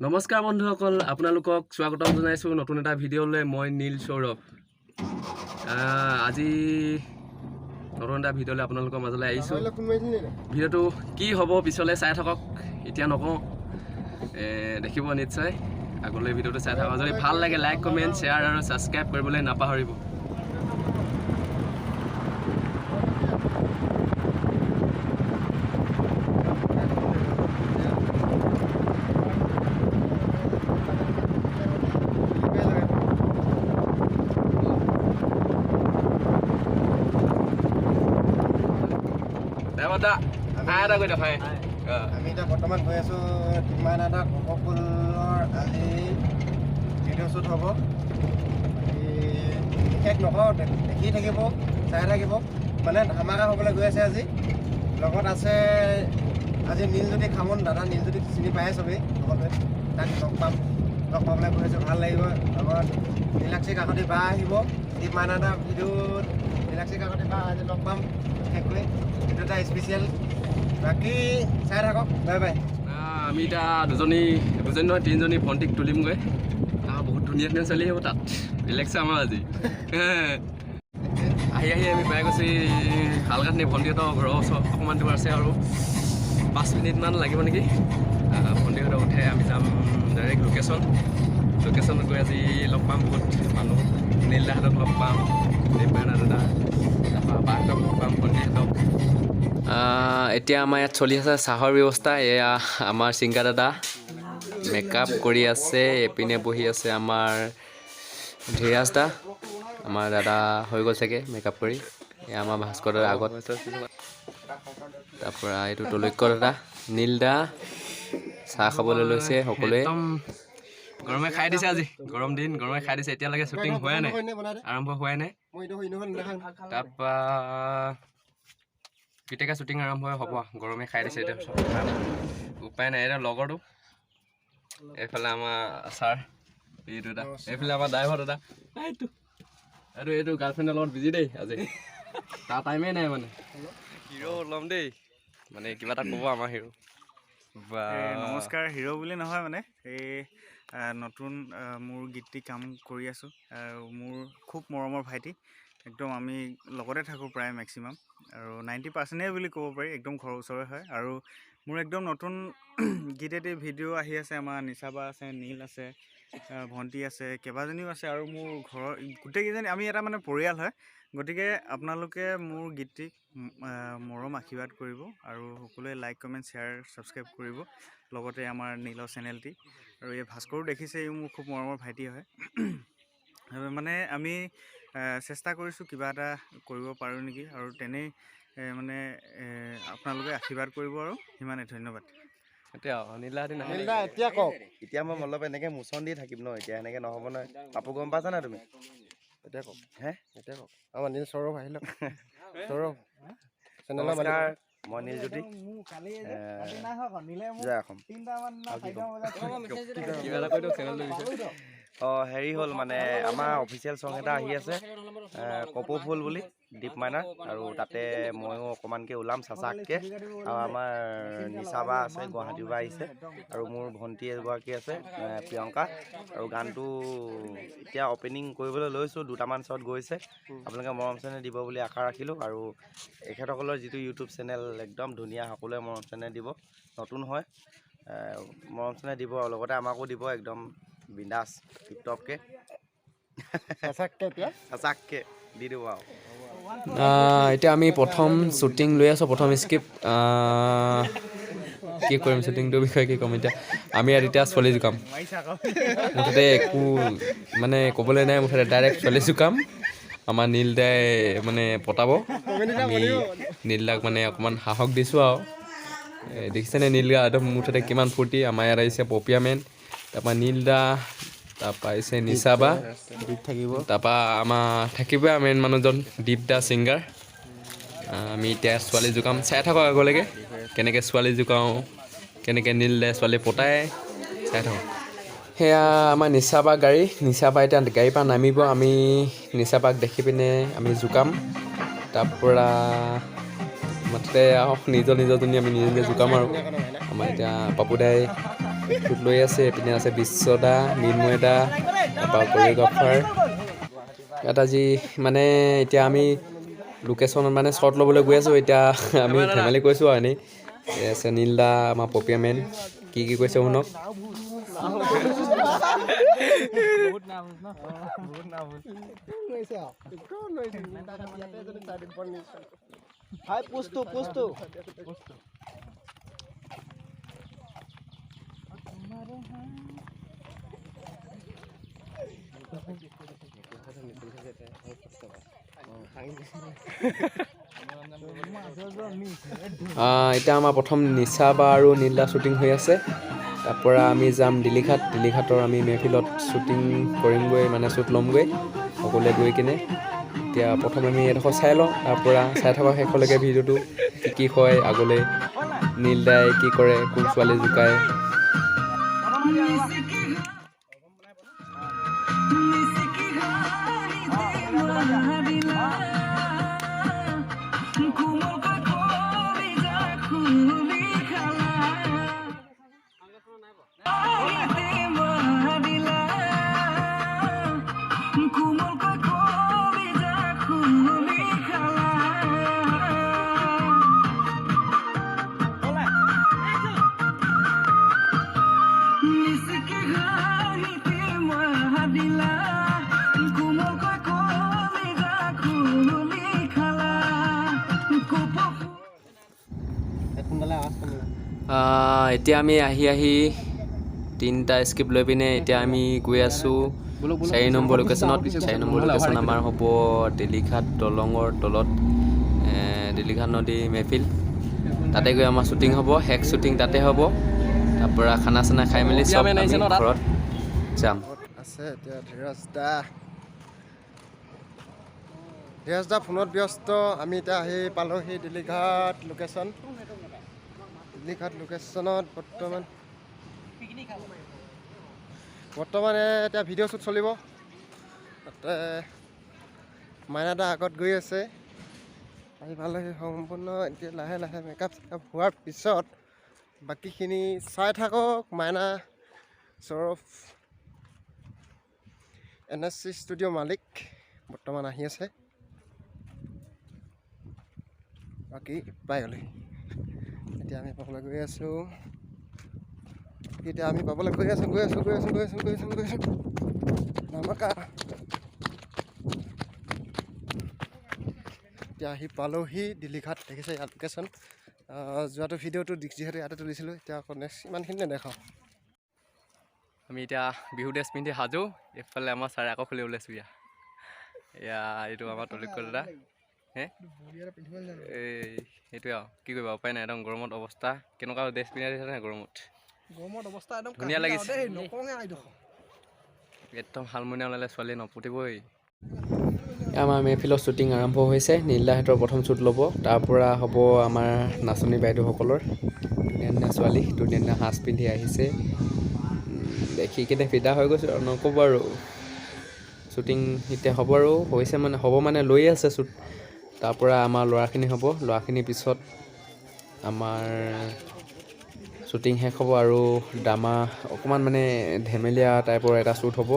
নমস্কাৰ বন্ধুসকল, আপোনালোকক স্বাগতম জনাইছোঁ নতুন এটা ভিডিঅ'লৈ। মই নীল সৌৰভ। আজি নতুন এটা ভিডিঅ'লৈ আপোনালোকৰ মাজলৈ আহিছোঁ। ভিডিঅ'টো কি হ'ব পিছলৈ চাই থাকক, এতিয়া নকওঁ, দেখিব নিশ্চয়। আগলৈ ভিডিঅ'টো চাই থাকক। যদি ভাল লাগে লাইক, কমেণ্ট, শ্বেয়াৰ আৰু ছাবস্ক্ৰাইব কৰিবলৈ নাপাহৰিব। আমি এতিয়া বৰ্তমান গৈ আছোঁ টিমানাডা কপকুলৰ। আজি ভিডিঅ' শ্বুট হ'ব। বিশেষ নকওঁ, দেখি থাকিব, চাই থাকিব। মানে ধামাকা হ'বলৈ গৈ আছে আজি। লগত আছে আজি নীলজ্যোতি খামন, দাদা নীলজ্যোতি চিনি পায়ে চবেই, সকলোৱে তাক লগ পাবলৈ গৈ আছোঁ, ভাল লাগিব। লগত নীলাক্ষী কাকতি বা আহিব টিমানাডা ভিডিঅ'ত। নীলাক্ষী কাকতি বা আজি লগ পাম বিশেষকৈ, এইটো এটা স্পেচিয়েল। বাকী চাই থাকক, বাই বাই। আমি এতিয়া দুজনী নহয় তিনিজনী ভণ্টিক তুলিমগৈ। বহুত ধুনীয়া ধুনীয়া ছোৱালী হ'ব তাত, বেলেগ চাম আৰু আজি। আহি আমি পাই গৈছোঁ শালগাঁথনি ভণ্টিহঁতৰ ঘৰৰ ওচৰত অকণমান দূৰ আছে, আৰু 5 মিনিটমান লাগিব নেকি। ভণ্টিহঁতৰ উঠে আমি যাম ডাইৰেক্ট লোকেশ্যনত গৈ আজি লগ পাম বহুত মানুহ। নীল দাহঁতক লগ পাম, দেৱবায়না দাদা, তাৰপৰা বাহঁতক লগ পাম, ভণ্টিহঁতক। এতিয়া আমাৰ ইয়াত চলি আছে চাহৰ ব্যৱস্থা। এয়া আমাৰ চিংগা দাদা মেকআপ কৰি আছে, এপিনে বহি আছে আমাৰ ধীৰাজ দা। আমাৰ দাদা হৈ গ'ল চাগে মেকআপ কৰি। এয়া আমাৰ ভাস্কৰ দাদা আগত, তাৰপৰা এইটো তলৈক্য দাদা, নীল দা চাহ খাবলৈ লৈছে সকলোৱে। গৰমে খাই দিছে আজি, গৰম দিন গৰমে খাই দিছে। এতিয়ালৈকে শ্বুটিং হোৱাই নাই, আৰম্ভ হোৱাই নাই। তাৰপৰা কেতিয়াকৈ শ্বুটিং আৰম্ভ হ'ব, গৰমে খাই দিছে এতিয়া, উপায় নাই। এতিয়া লগৰটো এইফালে আমাৰ ছাৰ, এইটো দাদা, এইফালে আমাৰ ড্ৰাইভাৰ দাদা, এইটো গাৰ্লফ্ৰেণ্ডৰ লগত বিজি দেই আজি, তাৰ টাইমেই নাই। মানে হিৰ' ল'ম দেই, মানে কিবা এটা ক'ব আমাৰ হিৰ'। নমস্কাৰ। হিৰ' বুলি নহয়, মানে এই নতুন মোৰ গীতটি কাম কৰি আছোঁ। মোৰ খুব মৰমৰ ভাইটি, একদম আমি লগতে থাকোঁ প্ৰায় মেক্সিমাম, আৰু 90% বুলি ক'ব পাৰি, একদম ঘৰৰ ওচৰৰে হয়। আৰু মোৰ একদম নতুন গীত এটি ভিডিঅ' আহি আছে। আমাৰ নিচাবা আছে, নীল আছে, ভণ্টি আছে, কেইবাজনীও আছে, আৰু মোৰ ঘৰৰ গোটেইকেইজনী, আমি এটা মানে পৰিয়াল হয়। গতিকে আপোনালোকে মোৰ গীতটিক মৰম আশীৰ্বাদ কৰিব, আৰু সকলোৱে লাইক, কমেণ্ট, শ্বেয়াৰ, ছাবস্ক্ৰাইব কৰিব, লগতে আমাৰ নীলৰ চেনেলটি। আৰু এই ভাস্কৰো দেখিছে, এই মোৰ খুব মৰমৰ ভাইটি হয়। মানে আমি চেষ্টা কৰিছোঁ কিবা এটা কৰিব পাৰোঁ নেকি, আৰু তেনেই মানে আপোনালোকে আশীৰ্বাদ কৰিব, আৰু সিমানেই। ধন্যবাদ। এতিয়া এতিয়া কওক। এতিয়া মই অলপ এনেকৈ মোচন দি থাকিম ন, এতিয়া এনেকৈ নহ'ব নহয়। পাপু গম পাইছা নাই তুমি? এতিয়া কওক। এতিয়া কওক। আমাৰ নীল সৌৰভ আহিল। সৌৰভ নমস্কাৰ, মই নীলজ্যোতি। হেৰি হ'ল মানে আমাৰ অফিচিয়েল চং এটা আহি আছে, কপৌ ফুল বুলি, দীপ মাইনাৰ। আৰু তাতে ময়ো অকণমানকৈ ওলাম চাচাককৈ। আৰু আমাৰ নিচাবা আছে, গুৱাহাটীৰ পৰা আহিছে, আৰু মোৰ ভণ্টি এগৰাকী আছে, প্ৰিয়ংকা। আৰু গানটো এতিয়া অপেনিং কৰিবলৈ লৈছোঁ, 2টামান শ্বট গৈছে। আপোনালোকে মৰম চেনেহ দিব বুলি আশা ৰাখিলোঁ। আৰু এখেতসকলৰ যিটো ইউটিউব চেনেল একদম ধুনীয়া, সকলোৱে মৰম চেনেহ দিব, নতুন হয়, মৰম চেনেহ দিব, আৰু লগতে আমাকো দিব, একদম বিন্দাছ টিপটপকৈ চাচাককৈ দি দিব আৰু। এতিয়া আমি প্ৰথম শ্বুটিং লৈ আছোঁ, প্ৰথম স্ক্ৰিপ্ট। কি কৰিম, শ্বুটিংটোৰ বিষয়ে কি ক'ম এতিয়া। আমি ইয়াত এতিয়া ছোৱালী জোকাম, মুঠতে একো মানে ক'বলৈ নাই, মুঠতে ডাইৰেক্ট ছোৱালী জোকাম। আমাৰ নীল দাই মানে পতাব, আমি নীল দাক মানে অকণমান সাহস দিছোঁ আৰু। দেখিছেনে নীল দা একদম মুঠতে কিমান ফূৰ্তি। আমাৰ ইয়াত আহিছে পপিয়া মেন, তাৰপৰা নীল দা, তাৰপৰা আহিছে নিচাবা, তাৰপৰা আমাৰ থাকিবই মেইন মানুহজন দীপ দা ছিংগাৰ। আমি এতিয়া ছোৱালী জোকাম, চাই থাকক আগলৈকে কেনেকৈ ছোৱালী জোকাওঁ, কেনেকৈ নীল দাই ছোৱালী পতাই, চাই থাকক। সেয়া আমাৰ নিচাবা গাড়ী, নিচাবা এতিয়া গাড়ীৰ পৰা নামিব। আমি নিচাবাক দেখি পিনে আমি জোকাম, তাৰপৰা মুঠতে আৰু নিজৰজনী আমি নিজে জোকাম। আৰু আমাৰ এতিয়া পাপু দাই শ্বুট লৈ আছে। এইপিনে আছে বিশ্বদা, মৃন্ময় দা, তাৰপৰা কৰিঅ'গ্ৰাফাৰ। ইয়াত আজি মানে এতিয়া আমি লোকেশ্যনত মানে শ্বট ল'বলৈ গৈ আছোঁ। এতিয়া আমি ধেমালি কৈছোঁ আৰু এনেই আছে নীল দা, আমাৰ পপিয়া মেন কি কৈছে শুনক। এতিয়া আমাৰ প্ৰথম নিচা বা আৰু নীলা শ্বুটিং হৈ আছে। তাৰপৰা আমি যাম দিলীঘাট। দিলীঘাটৰ আমি মেহফিলত শ্বুটিং কৰিমগৈ, মানে শ্বুট ল'মগৈ সকলোৱে গৈ কিনে। এতিয়া প্ৰথম আমি এডোখৰ চাই লওঁ, তাৰপৰা চাই থকা শেষলৈকে ভিডিঅ'টো কি হয় আগলৈ, নীল দাই কি কৰে, কোন ছোৱালী জোকায়। এতিয়া আমি আহি 3টা স্ক্ৰিপ্ট লৈ পিনে এতিয়া আমি গৈ আছোঁ 4 নম্বৰ লোকেশ্যনত। 4 নম্বৰ লোকেশ্যন আমাৰ হ'ব দিলীঘাট দলঙৰ তলত, দিলীঘাট নদী মেহফিল। তাতে গৈ আমাৰ শ্বুটিং হ'ব, শেষ শ্বুটিং তাতে হ'ব। তাৰপৰা খানা চানা খাই মেলি চব আমি ঘৰত যাম। আছে এতিয়া ধীৰাজ দা ফোনত ব্যস্ত। আমি এতিয়া আহি পালোহি দিলীঘাট লোকেশ্যন। দিলীঘাট লোকেশ্যনত বৰ্তমান এতিয়া ভিডিঅ' শ্বুট চলিব। তাতে মাইনা দা আগত গৈ আছে। আহি পালোহি সম্পূৰ্ণ। এতিয়া লাহে লাহে মেকআপ চেকআপ হোৱাৰ পিছত বাকীখিনি চাই থাকক। মাইনা সৌৰভ NSC ষ্টুডিঅ' মালিক বৰ্তমান আহি আছে। বাকী পাই গ'লেহি। এতিয়া আমি পাবলৈ গৈ আছোঁ। নামাকা। এতিয়া আহি পালোহি দিলীঘাট। দেখিছে ইয়াত লোকেশ্যন। যোৱাটো ভিডিঅ'টো যিহেতু ইয়াতে তুলিছিলোঁ, এতিয়া আকৌ নেক্সট ইমানখিনি নেদেখাওঁ। আমি এতিয়া বিহু ড্ৰেছ পিন্ধি সাজু। এইফালে আমাৰ ছাৰে আকৌ খুলি ওলাইছোঁ। এয়া এইটো আমাৰ তলিক দাদা। এই সেইটোৱে আৰু কি কৰিবা, উপায় নাই। একদম গৰমত অৱস্থা কেনেকুৱা ড্ৰেছ পিন্ধাই দিছে নাই গৰমত অৱস্থা একদম ধুনীয়া লাগিছে। একদম হাৰমনিয়াম ওলালে ছোৱালী নপতিবই। আমাৰ মেহফিলৰ শ্বুটিং আৰম্ভ হৈছে। নীলদাহঁতৰ প্ৰথম শ্বুট ল'ব। তাৰপৰা হ'ব আমাৰ নাচনী বাইদেউসকলৰ। ধুনীয়া ধুনীয়া ছোৱালী, ধুনীয়া ধুনীয়া সাজ পিন্ধি আহিছে। দেখি কিনে ফিদা হৈ গৈছোঁ আৰু নক'ব আৰু। শ্বুটিং এতিয়া হ'ব আৰু হ'ব মানে লৈ আছে শ্বুট। তাৰপৰা আমাৰ ল'ৰাখিনি হ'ব। ল'ৰাখিনিৰ পিছত আমাৰ শ্বুটিং শেষ হ'ব আৰু ড্ৰামা অকণমান মানে ধেমেলীয়া টাইপৰ এটা শ্বুট হ'ব।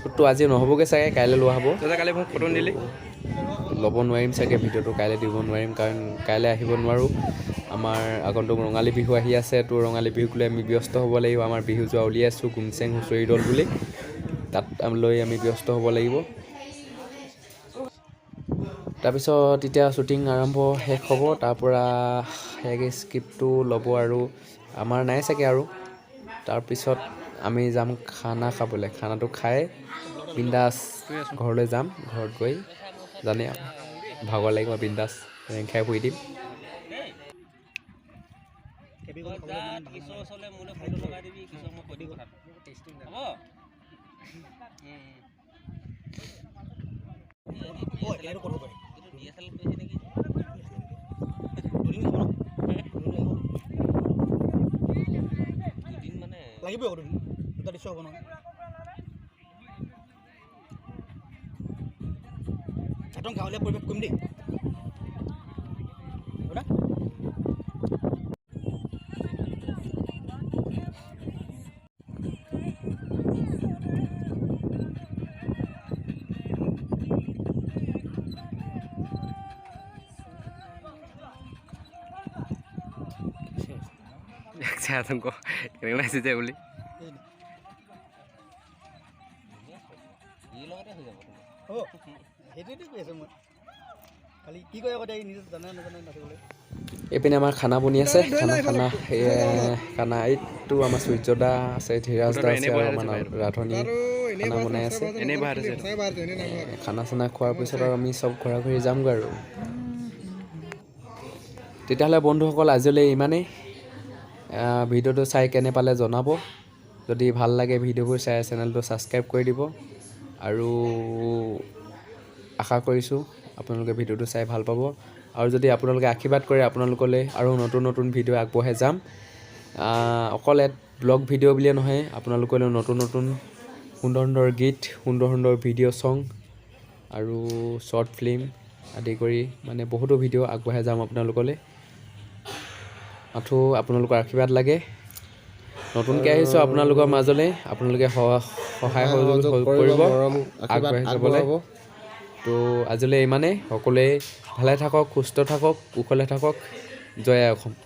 শ্বুটটো আজি নহ'বগৈ চাগে, কাইলৈ লোৱা হ'ব। কাইলৈ মোক ফটো দিলি ল'ব নোৱাৰিম চাগে, ভিডিঅ'টো কাইলৈ দিব নোৱাৰিম, কাৰণ কাইলৈ আহিব নোৱাৰোঁ। আমাৰ আগন্তুক ৰঙালী বিহু আহি আছে। তো ৰঙালী বিহুক লৈ আমি ব্যস্ত হ'ব লাগিব। আমাৰ বিহু যোৱা উলিয়াইছোঁ গুমচেং হুঁচৰি দল বুলি, তাত লৈ আমি ব্যস্ত হ'ব লাগিব। তাৰপিছত এতিয়া শ্বুটিং আৰম্ভ শেষ হ'ব। তাৰপৰা শেষ স্ক্ৰিপ্টটো ল'ব আৰু আমাৰ নাই চাগে আৰু। তাৰপিছত আমি যাম খানা খাবলৈ। খানাটো খাই বিন্দাছ ঘৰলৈ যাম। ঘৰত গৈ জানে আৰু ভাগৰ লাগিব, বিন্দাছ খাই শুই দিম। লাগিব দুটা দৃশ্য হ'ব নহয়। একদম গাঁৱলীয়া পৰিৱেশ কৰিম দেই। আতংক কেনেকুৱা লাগিছে যে বুলি অঁ সেইটোৱেতো কৈ আছোঁ মই খালি কি কয় আকৌ এতিয়া নিজে জানে নাজানে নাচিবলৈ এইপিনে আমাৰ খানা বনি আছে খানা এইটো আমাৰ সূৰ্যদা আছে ধীৰাজ দা আছে আৰু আমাৰ ৰাধনী খানা বনাই আছে খানা চানা খোৱাৰ পিছত আৰু আমি চব ঘূৰা ঘূৰি যামগৈ আৰু তেতিয়াহ'লে বন্ধুসকল আজিলৈ ইমানেই ভিডিঅ'টো চাই কেনে পালে জনাব যদি ভাল লাগে ভিডিঅ'বোৰ চাই চেনেলটো ছাবস্ক্ৰাইব কৰি দিব আৰু আশা কৰিছোঁ আপোনালোকে ভিডিঅ'টো চাই ভাল পাব আৰু যদি আপোনালোকে আশীৰ্বাদ কৰে আপোনালোকলৈ আৰু নতুন নতুন ভিডিঅ' আগবঢ়াই যাম অকল ব্লগ ভিডিঅ' বুলিয়ে নহয় আপোনালোকলৈ নতুন নতুন সুন্দৰ সুন্দৰ গীত সুন্দৰ সুন্দৰ ভিডিঅ' ছং আৰু শ্বৰ্ট ফিল্ম আদি কৰি মানে বহুতো ভিডিঅ' আগবঢ়াই যাম আপোনালোকলৈ মাথো আপোনালোকৰ আশীৰ্বাদ লাগে নতুনকৈ আহিছোঁ আপোনালোকৰ মাজলৈ আপোনালোকে সহায় সহযোগ কৰিব আগবাঢ়ি যাবলৈ তো আজিলৈ ইমানেই সকলোৱে ভালে থাকক সুস্থ থাকক কুশলে থাকক জয় আই অসম